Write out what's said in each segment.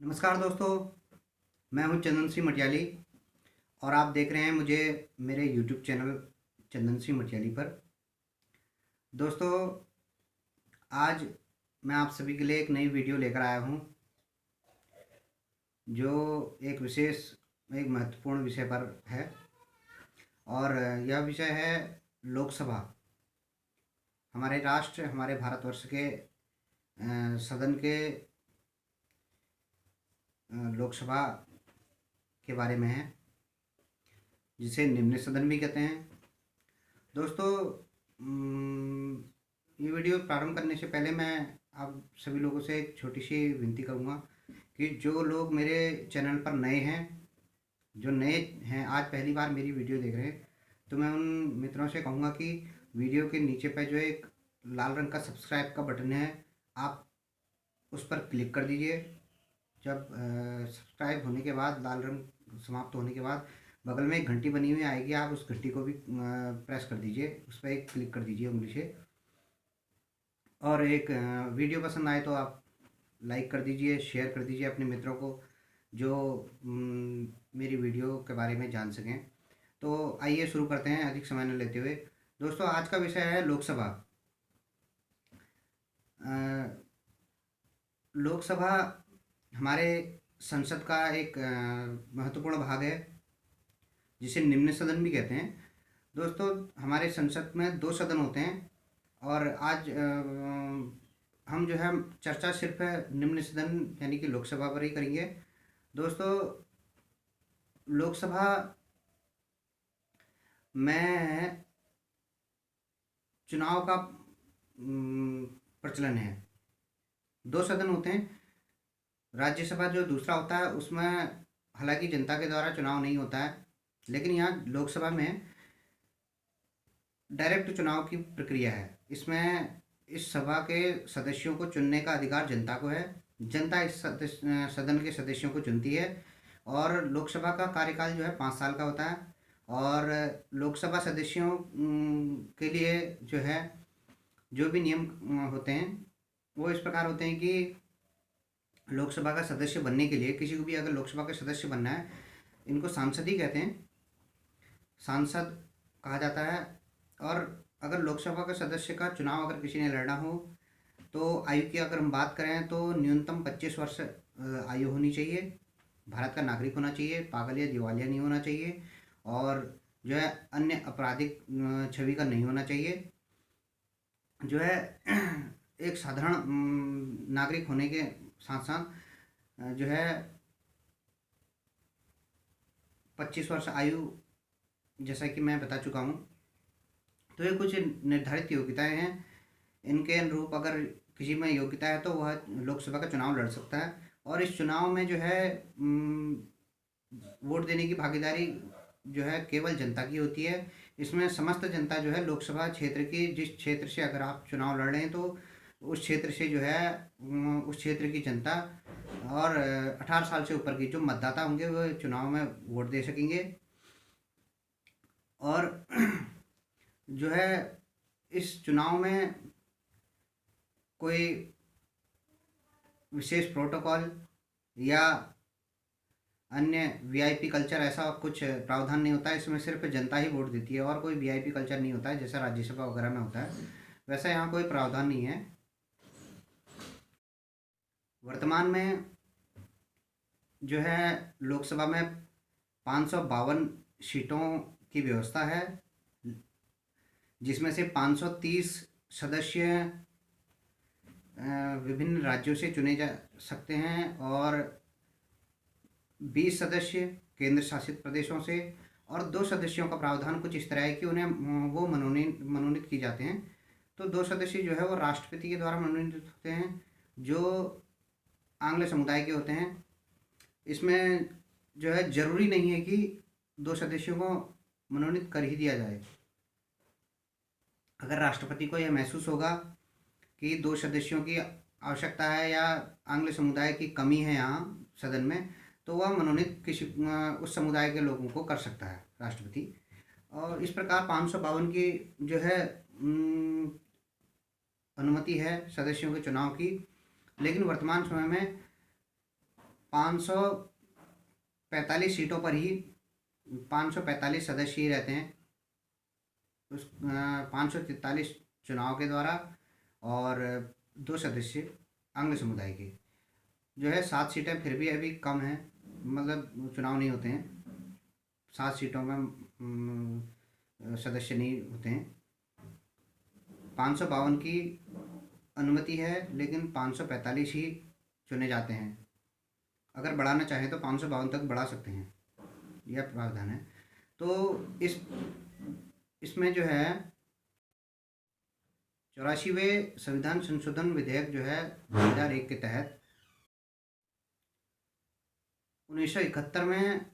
नमस्कार दोस्तों। मैं हूं चंदन सिंह मटियाली और आप देख रहे हैं मुझे मेरे यूट्यूब चैनल चंदन सिंह मटियाली पर। दोस्तों, आज मैं आप सभी के लिए एक नई वीडियो लेकर आया हूं जो एक महत्वपूर्ण विषय पर है। और यह विषय है लोकसभा। हमारे राष्ट्र, हमारे भारतवर्ष के सदन के लोकसभा के बारे में है, जिसे निम्न सदन भी कहते हैं। दोस्तों, ये वीडियो प्रारंभ करने से पहले मैं आप सभी लोगों से एक छोटी सी विनती करूंगा कि जो लोग मेरे चैनल पर नए हैं, जो नए हैं, आज पहली बार मेरी वीडियो देख रहे हैं, तो मैं उन मित्रों से कहूँगा कि वीडियो के नीचे पर जो एक लाल रंग का सब्सक्राइब का बटन है, आप उस पर क्लिक कर दीजिए। जब सब्सक्राइब होने के बाद, लाल रंग समाप्त होने के बाद, बगल में एक घंटी बनी हुई आएगी, आप उस घंटी को भी प्रेस कर दीजिए, उस पर एक क्लिक कर दीजिए उंगली से। और एक वीडियो पसंद आए तो आप लाइक कर दीजिए, शेयर कर दीजिए अपने मित्रों को जो मेरी वीडियो के बारे में जान सकें। तो आइए शुरू करते हैं अधिक समय न लेते हुए। दोस्तों, आज का विषय है लोकसभा। लोकसभा हमारे संसद का एक महत्वपूर्ण भाग है, जिसे निम्न सदन भी कहते हैं। दोस्तों, हमारे संसद में दो सदन होते हैं और आज हम जो है चर्चा सिर्फ निम्न सदन यानी कि लोकसभा पर ही करेंगे। दोस्तों, लोकसभा में चुनाव का प्रचलन है। दो सदन होते हैं। राज्यसभा जो दूसरा होता है, उसमें हालांकि जनता के द्वारा चुनाव नहीं होता है, लेकिन यहाँ लोकसभा में डायरेक्ट चुनाव की प्रक्रिया है। इसमें इस सभा के सदस्यों को चुनने का अधिकार जनता को है। जनता इस सदन के सदस्यों को चुनती है। और लोकसभा का कार्यकाल जो है 5 साल का होता है। और लोकसभा सदस्यों के लिए जो है जो भी नियम होते हैं वो इस प्रकार होते हैं कि लोकसभा का सदस्य बनने के लिए, किसी को भी अगर लोकसभा का सदस्य बनना है, इनको सांसद ही कहते हैं, सांसद कहा जाता है। और अगर लोकसभा के सदस्य का चुनाव अगर किसी ने लड़ना हो तो आयु की अगर हम बात करें तो न्यूनतम 25 वर्ष आयु होनी चाहिए, भारत का नागरिक होना चाहिए, पागल या दिवालिया नहीं होना चाहिए, और जो है अन्य आपराधिक छवि का नहीं होना चाहिए। जो है एक साधारण नागरिक होने के साथ साथ जो है 25 वर्ष आयु, जैसा कि मैं बता चुका हूँ। तो ये कुछ निर्धारित योग्यताएं हैं। इनके अनुरूप अगर किसी में योग्यता है तो वह लोकसभा का चुनाव लड़ सकता है। और इस चुनाव में जो है वोट देने की भागीदारी जो है केवल जनता की होती है। इसमें समस्त जनता जो है लोकसभा क्षेत्र की, जिस क्षेत्र से अगर आप चुनाव लड़ रहे हैं तो उस क्षेत्र से जो है उस क्षेत्र की जनता और 18 साल से ऊपर की जो मतदाता होंगे वो चुनाव में वोट दे सकेंगे। और जो है इस चुनाव में कोई विशेष प्रोटोकॉल या अन्य वीआईपी कल्चर, ऐसा कुछ प्रावधान नहीं होता है। इसमें सिर्फ जनता ही वोट देती है और कोई वीआईपी कल्चर नहीं होता है जैसा राज्यसभा वगैरह में होता है। वैसा यहाँ कोई प्रावधान नहीं है। वर्तमान में जो है लोकसभा में 552 सीटों की व्यवस्था है, जिसमें से 530 सदस्य विभिन्न राज्यों से चुने जा सकते हैं और 20 सदस्य केंद्र शासित प्रदेशों से। और 2 सदस्यों का प्रावधान कुछ इस तरह है कि उन्हें वो मनोनीत किए जाते हैं। तो 2 सदस्य जो है वो राष्ट्रपति के द्वारा मनोनीत होते हैं, जो आंग्ल समुदाय के होते हैं। इसमें जो है जरूरी नहीं है कि 2 सदस्यों को मनोनीत कर ही दिया जाए। अगर राष्ट्रपति को यह महसूस होगा कि 2 सदस्यों की आवश्यकता है या आंग्ल समुदाय की कमी है यहाँ सदन में, तो वह मनोनीत किसी उस समुदाय के लोगों को कर सकता है राष्ट्रपति। और इस प्रकार 552 की जो है अनुमति है सदस्यों के चुनाव की। लेकिन वर्तमान समय में 545 सीटों पर ही 545 सदस्य ही रहते हैं उस 543 चुनाव के द्वारा, और 2 सदस्य अंग समुदाय के। जो है 7 सीटें फिर भी अभी कम हैं, मतलब चुनाव नहीं होते हैं 7 सीटों में, सदस्य नहीं होते हैं। 552 की अनुमति है, लेकिन 545 ही चुने जाते हैं। अगर बढ़ाना चाहें तो 552 तक बढ़ा सकते हैं, यह प्रावधान है। तो इसमें जो है 84वें संविधान संशोधन विधेयक जो है 2001 के तहत 1971 में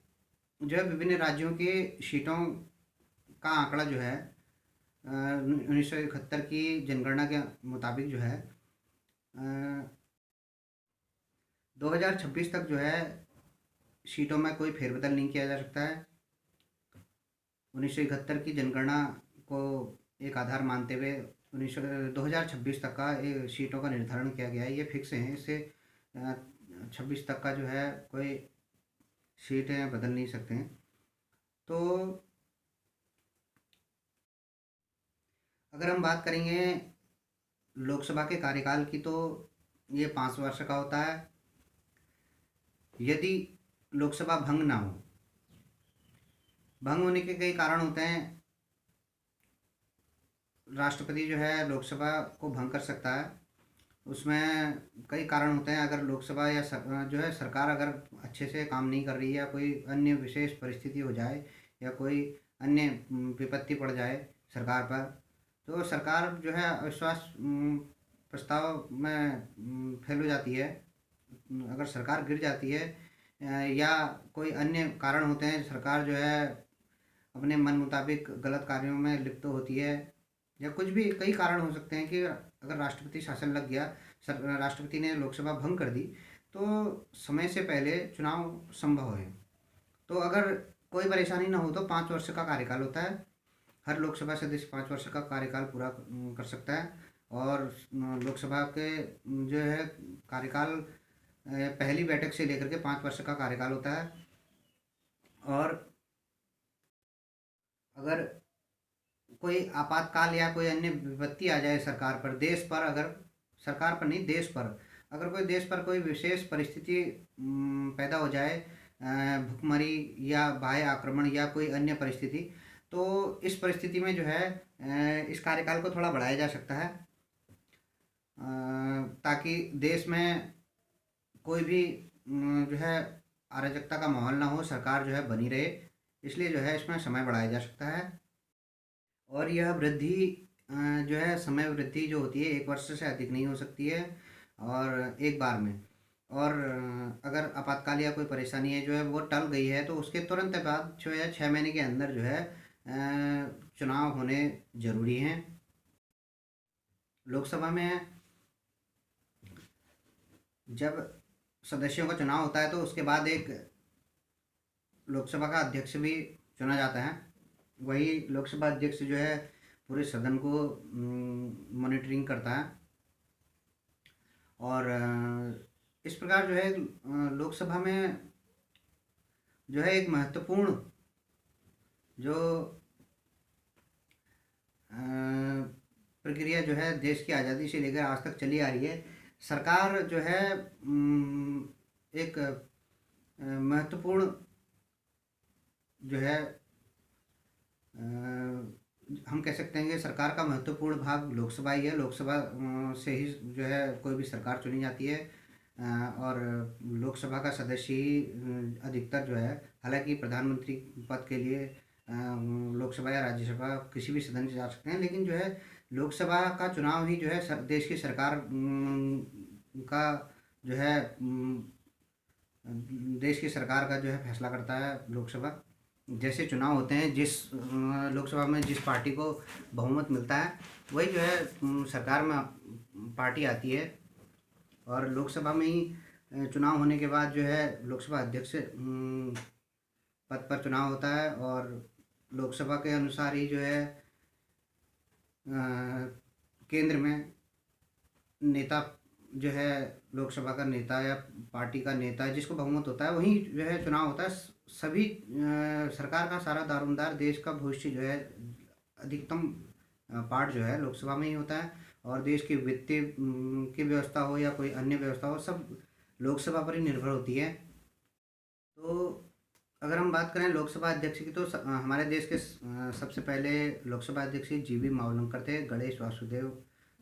जो है विभिन्न राज्यों के सीटों का आंकड़ा जो है 1971 की जनगणना के मुताबिक जो है 2026 तक जो है सीटों में कोई फेरबदल नहीं किया जा सकता है। 1971 की जनगणना को एक आधार मानते हुए 2026 तक का सीटों का निर्धारण किया गया है। ये फिक्स है, इससे 26 तक का जो है कोई सीटें बदल नहीं सकते हैं। तो अगर हम बात करेंगे लोकसभा के कार्यकाल की, तो ये 5 वर्ष का होता है। यदि लोकसभा भंग ना हो, भंग होने के कई कारण होते हैं। राष्ट्रपति जो है लोकसभा को भंग कर सकता है, उसमें कई कारण होते हैं। अगर लोकसभा या जो है सरकार अगर अच्छे से काम नहीं कर रही है, या कोई अन्य विशेष परिस्थिति हो जाए, या कोई अन्य विपत्ति पड़ जाए सरकार पर, तो सरकार जो है अविश्वास प्रस्ताव में फेल हो जाती है। अगर सरकार गिर जाती है या कोई अन्य कारण होते हैं, सरकार जो है अपने मन मुताबिक गलत कार्यों में लिप्त होती है, या कुछ भी कई कारण हो सकते हैं कि अगर राष्ट्रपति शासन लग गया, राष्ट्रपति ने लोकसभा भंग कर दी, तो समय से पहले चुनाव संभव है। तो अगर कोई परेशानी ना हो तो 5 वर्ष का कार्यकाल होता है। हर लोकसभा सदस्य 5 वर्ष का कार्यकाल पूरा कर सकता है। और लोकसभा के जो है कार्यकाल पहली बैठक से लेकर के 5 वर्ष का कार्यकाल होता है। और अगर कोई आपातकाल या कोई अन्य विपत्ति आ जाए सरकार पर, देश पर, अगर सरकार पर नहीं देश पर, अगर कोई देश पर कोई विशेष परिस्थिति पैदा हो जाए, भुखमरी या बाह्य आक्रमण या कोई अन्य परिस्थिति, तो इस परिस्थिति में जो है इस कार्यकाल को थोड़ा बढ़ाया जा सकता है, ताकि देश में कोई भी जो है अराजकता का माहौल ना हो, सरकार जो है बनी रहे, इसलिए जो है इसमें समय बढ़ाया जा सकता है। और यह वृद्धि जो है समय वृद्धि जो होती है 1 वर्ष से अधिक नहीं हो सकती है, और एक बार में। और अगर आपातकाल या कोई परेशानी है जो है वो टल गई है, तो उसके तुरंत बाद जो है 6 महीने के अंदर जो है चुनाव होने ज़रूरी हैं। लोकसभा में जब सदस्यों का चुनाव होता है, तो उसके बाद एक लोकसभा का अध्यक्ष भी चुना जाता है। वही लोकसभा अध्यक्ष जो है पूरे सदन को मॉनिटरिंग करता है। और इस प्रकार जो है लोकसभा में जो है एक महत्वपूर्ण जो प्रक्रिया जो है देश की आज़ादी से लेकर आज तक चली आ रही है। सरकार जो है एक महत्वपूर्ण जो है हम कह सकते हैं कि सरकार का महत्वपूर्ण भाग लोकसभा ही है। लोकसभा से ही जो है कोई भी सरकार चुनी जाती है, और लोकसभा का सदस्य ही अधिकतर जो है, हालांकि प्रधानमंत्री पद के लिए लोकसभा या राज्यसभा किसी भी सदन से जा सकते हैं, लेकिन जो है लोकसभा का चुनाव ही जो है देश की सरकार का जो है देश की सरकार का जो है फैसला करता है लोकसभा। जैसे चुनाव होते हैं, जिस लोकसभा में जिस पार्टी को बहुमत मिलता है, वही जो है सरकार में पार्टी आती है। और लोकसभा में ही चुनाव होने के बाद जो है लोकसभा अध्यक्ष पद पर चुनाव होता है, और लोकसभा के अनुसार ही जो है केंद्र में नेता जो है लोकसभा का नेता या पार्टी का नेता जिसको बहुमत होता है वही जो है चुनाव होता है। सभी सरकार का सारा दारोमदार देश का भविष्य जो है अधिकतम पार्ट जो है लोकसभा में ही होता है। और देश की वित्तीय की व्यवस्था हो या कोई अन्य व्यवस्था हो, सब लोकसभा पर ही निर्भर होती है। तो अगर हम बात करें लोकसभा अध्यक्ष की, तो हमारे देश के सबसे पहले लोकसभा अध्यक्ष जीवी मावलंकर थे, गणेश वासुदेव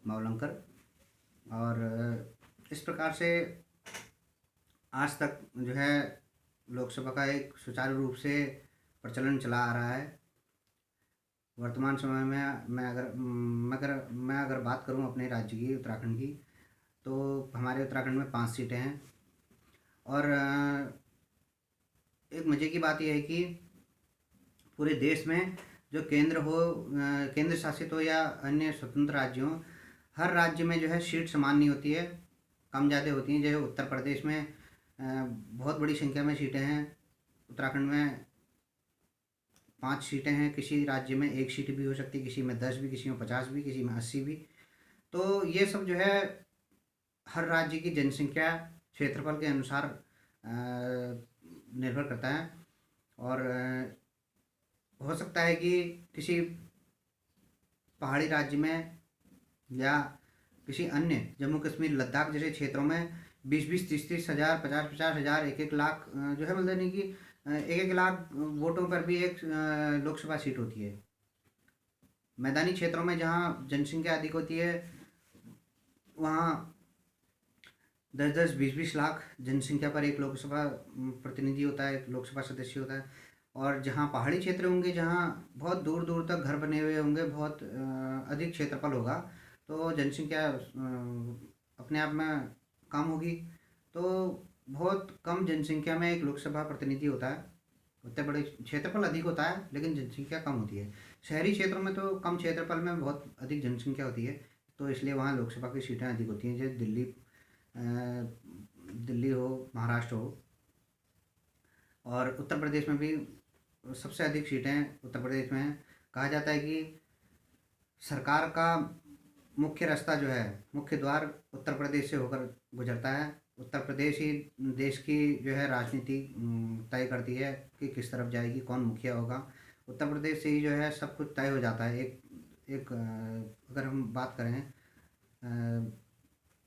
मावलंकर। और इस प्रकार से आज तक जो है लोकसभा का एक सुचारू रूप से प्रचलन चला आ रहा है। वर्तमान समय में मैं अगर बात करूं अपने राज्य की, उत्तराखंड की, तो हमारे उत्तराखंड में 5 सीटें हैं। और एक मज़े की बात यह है कि पूरे देश में जो केंद्र शासित हो या अन्य स्वतंत्र राज्य हो, हर राज्य में जो है सीट समान नहीं होती है, कम ज़्यादा होती हैं। जैसे उत्तर प्रदेश में बहुत बड़ी संख्या में सीटें हैं, उत्तराखंड में 5 सीटें हैं, किसी राज्य में 1 सीट भी हो सकती है, किसी में 10 भी, किसी में 50 भी, किसी में 80 भी। तो ये सब जो है हर राज्य की जनसंख्या क्षेत्रफल के अनुसार निर्भर करता है। और हो सकता है कि किसी पहाड़ी राज्य में या किसी अन्य जम्मू कश्मीर लद्दाख जैसे क्षेत्रों में 20-20, 30-30 हज़ार, 50-50 हज़ार, 1-1 लाख जो है, मतलब नहीं कि 1-1 लाख वोटों पर भी एक लोकसभा सीट होती है। मैदानी क्षेत्रों में जहाँ जनसंख्या अधिक होती है वहाँ 10-10, 20-20 लाख जनसंख्या पर एक लोकसभा प्रतिनिधि होता है, एक लोकसभा सदस्य होता है। और जहाँ पहाड़ी क्षेत्र होंगे, जहाँ बहुत दूर दूर तक घर बने हुए होंगे, बहुत अधिक क्षेत्रफल होगा, तो जनसंख्या अपने आप में कम होगी। तो बहुत कम जनसंख्या में एक लोकसभा प्रतिनिधि होता है। उतने बड़े क्षेत्रफल अधिक होता है लेकिन जनसंख्या कम होती है। शहरी क्षेत्रों में तो कम क्षेत्रफल में बहुत अधिक जनसंख्या होती है, तो इसलिए वहाँ लोकसभा की सीटें अधिक होती हैं। जैसे दिल्ली हो, महाराष्ट्र हो। और उत्तर प्रदेश में भी सबसे अधिक सीटें उत्तर प्रदेश में हैं। कहा जाता है कि सरकार का मुख्य रास्ता जो है, मुख्य द्वार उत्तर प्रदेश से होकर गुजरता है। उत्तर प्रदेश ही देश की जो है राजनीति तय करती है कि किस तरफ जाएगी, कौन मुखिया होगा। उत्तर प्रदेश से ही जो है सब कुछ तय हो जाता है। अगर हम बात करें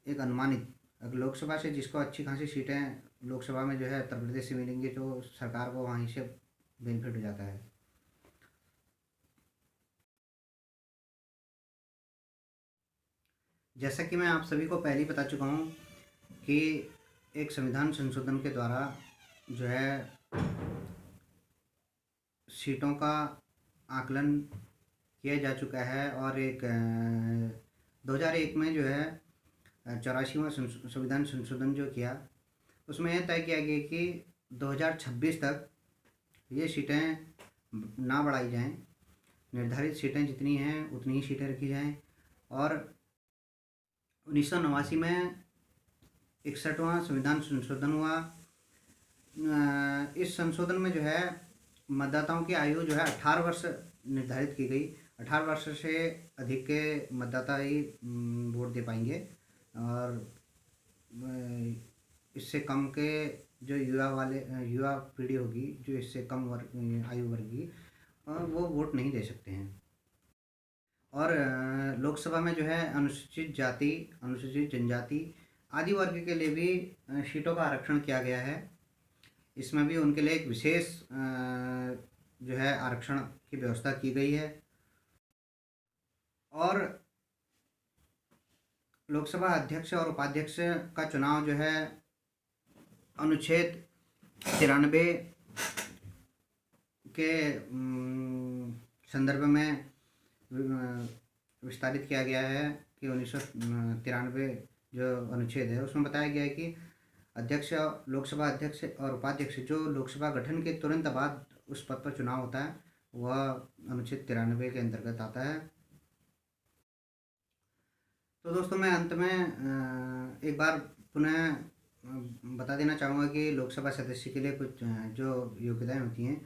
एक अनुमानित, अगर लोकसभा से जिसको अच्छी खासी सीटें लोकसभा में जो है उत्तर प्रदेश से मिलेंगी, तो सरकार को वहीं से बेनिफिट हो जाता है। जैसा कि मैं आप सभी को पहले ही बता चुका हूँ कि एक संविधान संशोधन के द्वारा जो है सीटों का आकलन किया जा चुका है। और एक 2001 में जो है 84वां संविधान संशोधन जो किया, उसमें यह तय किया गया कि 2026 तक ये सीटें ना बढ़ाई जाएं, निर्धारित सीटें जितनी हैं उतनी ही सीटें रखी जाएं। और 1989 में 61वां संविधान संशोधन हुआ। इस संशोधन में जो है मतदाताओं की आयु जो है 18 वर्ष निर्धारित की गई। 18 वर्ष से अधिक के मतदाता ही वोट दे पाएंगे। और इससे कम के जो युवा पीढ़ी होगी, जो इससे कम आयु वर्ग की, वो वोट नहीं दे सकते हैं। और लोकसभा में जो है अनुसूचित जाति, अनुसूचित जनजाति आदि वर्ग के लिए भी सीटों का आरक्षण किया गया है। इसमें भी उनके लिए एक विशेष जो है आरक्षण की व्यवस्था की गई है। और लोकसभा अध्यक्ष और उपाध्यक्ष का चुनाव जो है अनुच्छेद 93 के संदर्भ में विस्तारित किया गया है कि 1993 जो अनुच्छेद है उसमें बताया गया है कि अध्यक्ष, लोकसभा अध्यक्ष और उपाध्यक्ष जो लोकसभा गठन के तुरंत बाद उस पद पर चुनाव होता है, वह अनुच्छेद 93 के अंतर्गत आता है। तो दोस्तों, मैं अंत में एक बार पुनः बता देना चाहूँगा कि लोकसभा सदस्य के लिए कुछ जो योग्यताएं होती हैं,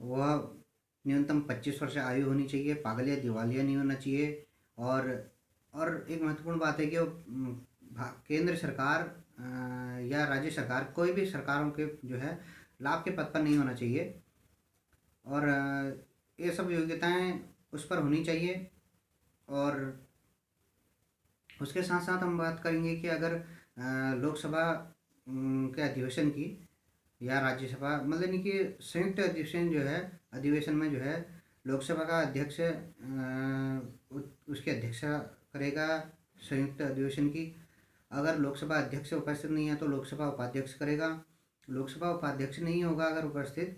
वह न्यूनतम 25 वर्ष आयु होनी चाहिए, पागल या दिवालिया नहीं होना चाहिए। और एक महत्वपूर्ण बात है कि वो केंद्र सरकार या राज्य सरकार, कोई भी सरकारों के जो है लाभ के पद पर नहीं होना चाहिए। और ये सब योग्यताएं उस पर होनी चाहिए। और उसके साथ साथ हम बात करेंगे कि अगर लोकसभा के अधिवेशन की या राज्यसभा, मतलब नहीं कि संयुक्त अधिवेशन जो है, अधिवेशन में जो है लोकसभा का अध्यक्ष उसकी अध्यक्षता करेगा संयुक्त अधिवेशन की। अगर लोकसभा अध्यक्ष उपस्थित नहीं है तो लोकसभा उपाध्यक्ष करेगा। लोकसभा उपाध्यक्ष नहीं होगा अगर उपस्थित,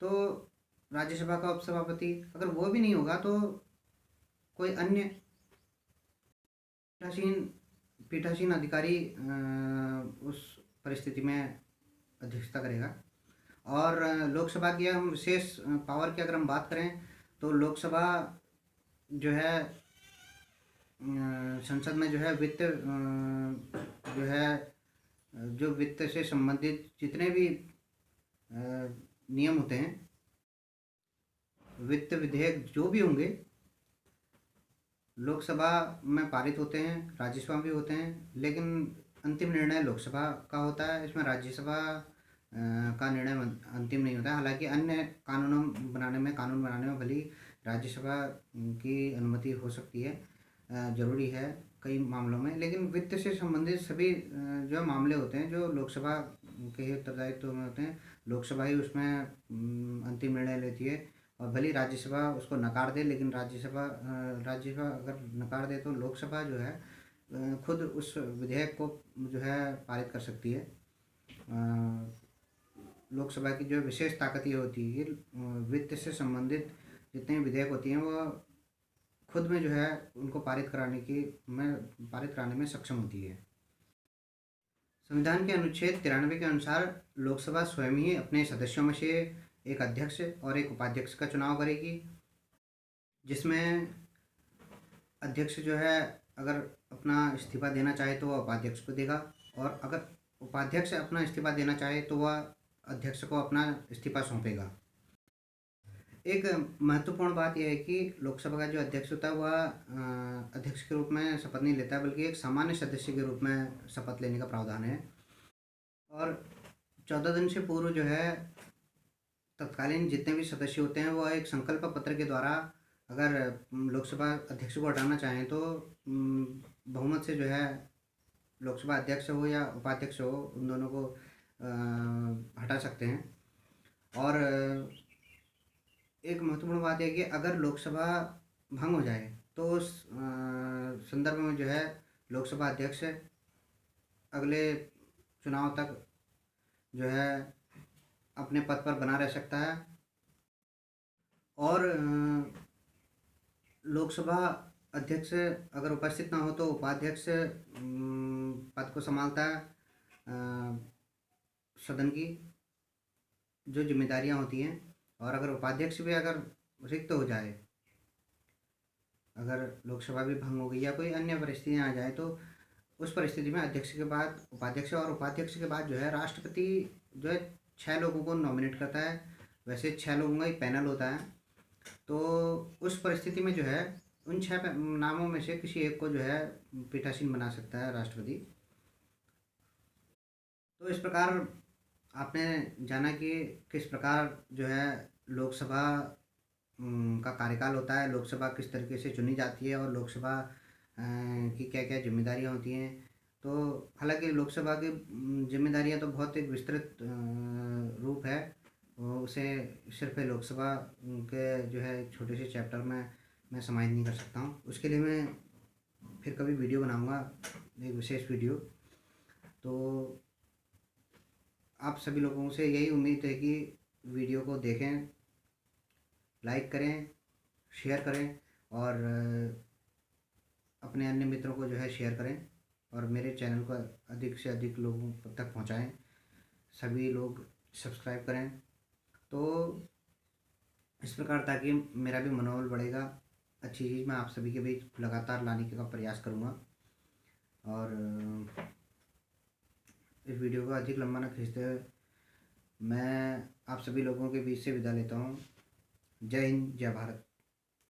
तो राज्यसभा का उपसभापति। अगर वो भी नहीं होगा तो कोई अन्य पीठासीन पीठासीन अधिकारी उस परिस्थिति में अध्यक्षता करेगा। और लोकसभा की हम विशेष पावर की अगर हम बात करें तो लोकसभा जो है संसद में जो है वित्त जो है जो वित्त से संबंधित जितने भी नियम होते हैं, वित्त विधेयक जो भी होंगे, लोकसभा में पारित होते हैं, राज्यसभा भी होते हैं, लेकिन अंतिम निर्णय लोकसभा का होता है। इसमें राज्यसभा का निर्णय अंतिम नहीं होता है। हालांकि अन्य कानून बनाने में भले राज्यसभा की अनुमति हो सकती है, ज़रूरी है कई मामलों में, लेकिन वित्त से संबंधित सभी जो मामले होते हैं जो लोकसभा के उत्तरदायित्व में होते हैं, लोकसभा ही उसमें अंतिम निर्णय लेती है। और भले राज्यसभा उसको नकार दे, लेकिन राज्यसभा अगर नकार दे तो लोकसभा जो है खुद उस विधेयक को जो है पारित कर सकती है। लोकसभा की जो विशेष ताकत ये होती है कि वित्त से संबंधित जितने विधेयक होती हैं वो खुद में जो है उनको पारित कराने में सक्षम होती है। संविधान के अनुच्छेद 93 के अनुसार लोकसभा स्वयं ही अपने सदस्यों में से एक अध्यक्ष और एक उपाध्यक्ष का चुनाव करेगी, जिसमें अध्यक्ष जो है अगर अपना इस्तीफा देना चाहे तो वह उपाध्यक्ष को देगा, और अगर उपाध्यक्ष अपना इस्तीफा देना चाहे तो वह अध्यक्ष को अपना इस्तीफा सौंपेगा। एक महत्वपूर्ण बात यह है कि लोकसभा का जो अध्यक्ष होता है वह अध्यक्ष के रूप में शपथ नहीं लेता है, बल्कि एक सामान्य सदस्य के रूप में शपथ लेने का प्रावधान है। और 14 दिन से पूर्व जो है तत्कालीन जितने भी सदस्य होते हैं वह एक संकल्प पत्र के द्वारा अगर लोकसभा अध्यक्ष को हटाना चाहें तो बहुमत से जो है लोकसभा अध्यक्ष हो या उपाध्यक्ष हो, उन दोनों को हटा सकते हैं। और एक महत्वपूर्ण बात है कि अगर लोकसभा भंग हो जाए तो उस संदर्भ में जो है लोकसभा अध्यक्ष अगले चुनाव तक जो है अपने पद पर बना रह सकता है। और लोकसभा अध्यक्ष अगर उपस्थित ना हो तो उपाध्यक्ष पद को संभालता है। सदन की जो जिम्मेदारियां होती हैं, और अगर उपाध्यक्ष भी अगर रिक्त हो जाए, अगर लोकसभा भी भंग हो गई या कोई अन्य परिस्थितियां आ जाए, तो उस परिस्थिति में अध्यक्ष के बाद उपाध्यक्ष, और उपाध्यक्ष के बाद जो है राष्ट्रपति जो है 6 लोगों को नॉमिनेट करता है। वैसे 6 लोगों का एक पैनल होता है, तो उस परिस्थिति में जो है उन 6 नामों में से किसी एक को जो है पीठासीन बना सकता है राष्ट्रपति। तो इस प्रकार आपने जाना कि किस प्रकार जो है लोकसभा का कार्यकाल होता है, लोकसभा किस तरीके से चुनी जाती है, और लोकसभा की क्या क्या जिम्मेदारियां होती हैं। तो हालांकि लोकसभा की जिम्मेदारियां तो बहुत एक विस्तृत रूप है, उसे सिर्फ लोकसभा के जो है छोटे से चैप्टर में मैं समाहित नहीं कर सकता हूँ। उसके लिए मैं फिर कभी वीडियो बनाऊँगा, एक विशेष वीडियो। तो आप सभी लोगों से यही उम्मीद है कि वीडियो को देखें, लाइक करें, शेयर करें, और अपने अन्य मित्रों को जो है शेयर करें, और मेरे चैनल को अधिक से अधिक लोगों तक पहुंचाएं। सभी लोग सब्सक्राइब करें, तो इस प्रकार ताकि मेरा भी मनोबल बढ़ेगा। अच्छी चीज़ मैं आप सभी के बीच लगातार लाने का प्रयास करूँगा। और इस वीडियो को अधिक लंबा न खींचते हुए मैं आप सभी लोगों के बीच से विदा लेता हूँ। जय हिंद, जय भारत।